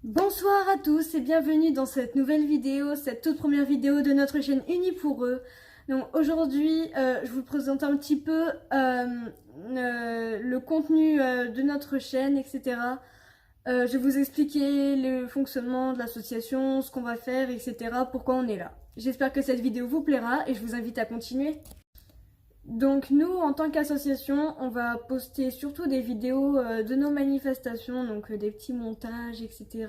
Bonsoir à tous et bienvenue dans cette nouvelle vidéo, cette toute première vidéo de notre chaîne Unis pour eux. Donc aujourd'hui, je vous présente un petit peu le contenu de notre chaîne, etc. Je vais vous expliquer le fonctionnement de l'association, ce qu'on va faire, etc. Pourquoi on est là. J'espère que cette vidéo vous plaira et je vous invite à continuer. Donc nous, en tant qu'association, on va poster surtout des vidéos de nos manifestations, donc des petits montages, etc.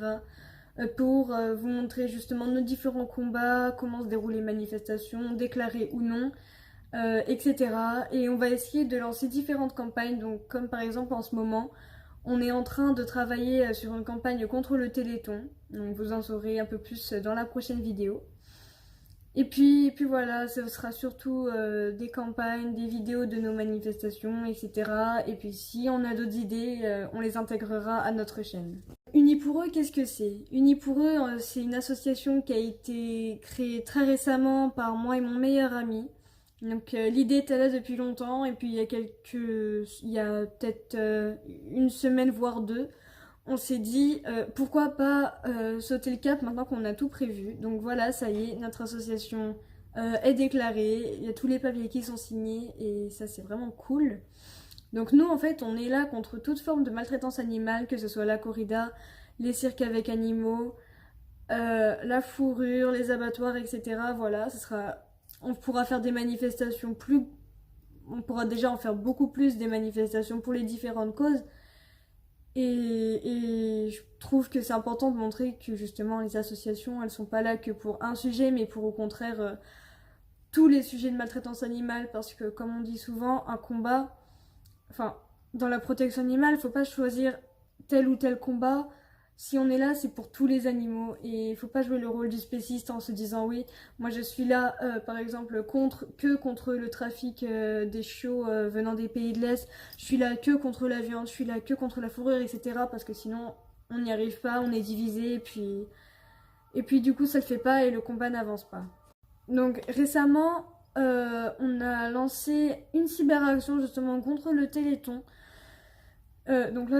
Pour vous montrer justement nos différents combats, comment se déroulent les manifestations, déclarées ou non, etc. Et on va essayer de lancer différentes campagnes, donc comme par exemple en ce moment, on est en train de travailler sur une campagne contre le Téléthon, donc vous en saurez un peu plus dans la prochaine vidéo. Et puis voilà, ce sera surtout des campagnes, des vidéos de nos manifestations, etc. Et puis si on a d'autres idées, on les intégrera à notre chaîne. Unis pour eux, qu'est-ce que c'est? Unis pour eux, c'est une association qui a été créée très récemment par moi et mon meilleur ami. Donc l'idée était là depuis longtemps, et puis il y a peut-être une semaine voire deux, on s'est dit pourquoi pas sauter le cap maintenant qu'on a tout prévu. Donc voilà, ça y est, notre association est déclarée, il y a tous les papiers qui sont signés et ça c'est vraiment cool. Donc nous en fait on est là contre toute forme de maltraitance animale, que ce soit la corrida, les cirques avec animaux, la fourrure, les abattoirs, etc. Voilà, on pourra faire des manifestations on pourra déjà en faire beaucoup plus, des manifestations pour les différentes causes. Et je trouve que c'est important de montrer que justement les associations, elles sont pas là que pour un sujet, mais pour au contraire tous les sujets de maltraitance animale, parce que comme on dit souvent, un combat, enfin dans la protection animale, faut pas choisir tel ou tel combat. Si on est là, c'est pour tous les animaux, et il faut pas jouer le rôle du spéciste en se disant oui, moi je suis là par exemple contre le trafic des chiots venant des pays de l'Est, je suis là que contre la viande, je suis là que contre la fourrure, etc. Parce que sinon on n'y arrive pas, on est divisé, et puis du coup ça le fait pas et le combat n'avance pas. Donc récemment, on a lancé une cyberaction justement contre le Téléthon. Donc là,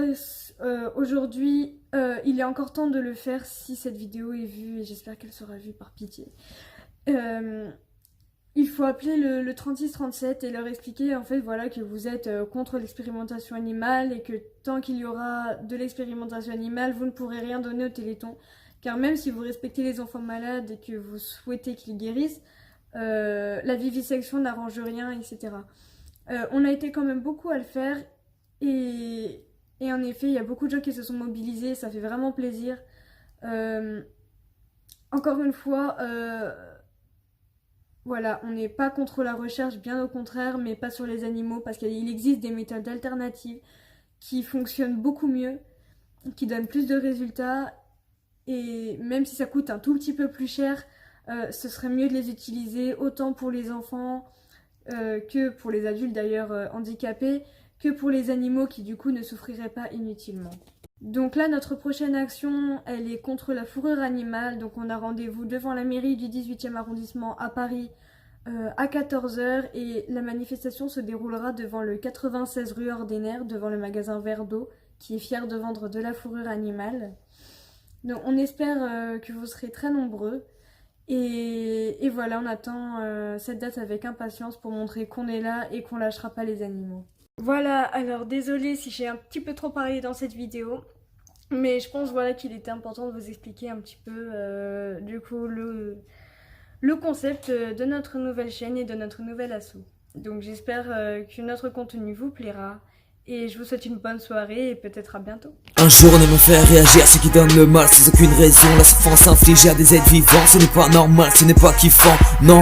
aujourd'hui, il est encore temps de le faire si cette vidéo est vue, et j'espère qu'elle sera vue par pitié. Il faut appeler le 3637 et leur expliquer en fait voilà que vous êtes contre l'expérimentation animale, et que tant qu'il y aura de l'expérimentation animale, vous ne pourrez rien donner au Téléthon. Car même si vous respectez les enfants malades et que vous souhaitez qu'ils guérissent, la vivisection n'arrange rien, etc. On a été quand même beaucoup à le faire. Et en effet, il y a beaucoup de gens qui se sont mobilisés, ça fait vraiment plaisir. Encore une fois, voilà, on n'est pas contre la recherche, bien au contraire, mais pas sur les animaux, parce qu'il existe des méthodes alternatives qui fonctionnent beaucoup mieux, qui donnent plus de résultats, et même si ça coûte un tout petit peu plus cher, ce serait mieux de les utiliser autant pour les enfants que pour les adultes d'ailleurs handicapés, que pour les animaux qui du coup ne souffriraient pas inutilement. Donc là, notre prochaine action, elle est contre la fourrure animale. Donc on a rendez-vous devant la mairie du 18e arrondissement à Paris à 14 h, et la manifestation se déroulera devant le 96 rue Ordener, devant le magasin Verre d'eau qui est fier de vendre de la fourrure animale. Donc on espère que vous serez très nombreux. Et voilà, on attend cette date avec impatience pour montrer qu'on est là et qu'on lâchera pas les animaux. Voilà, alors désolée si j'ai un petit peu trop parlé dans cette vidéo, mais je pense voilà qu'il était important de vous expliquer un petit peu du coup le concept de notre nouvelle chaîne et de notre nouvel asso. Donc j'espère que notre contenu vous plaira, et je vous souhaite une bonne soirée et peut-être à bientôt. Un jour on aime faire réagir ceux qui donnent le mal sans aucune raison. La souffrance infligée à des êtres vivants, ce n'est pas normal, ce n'est pas kiffant, non.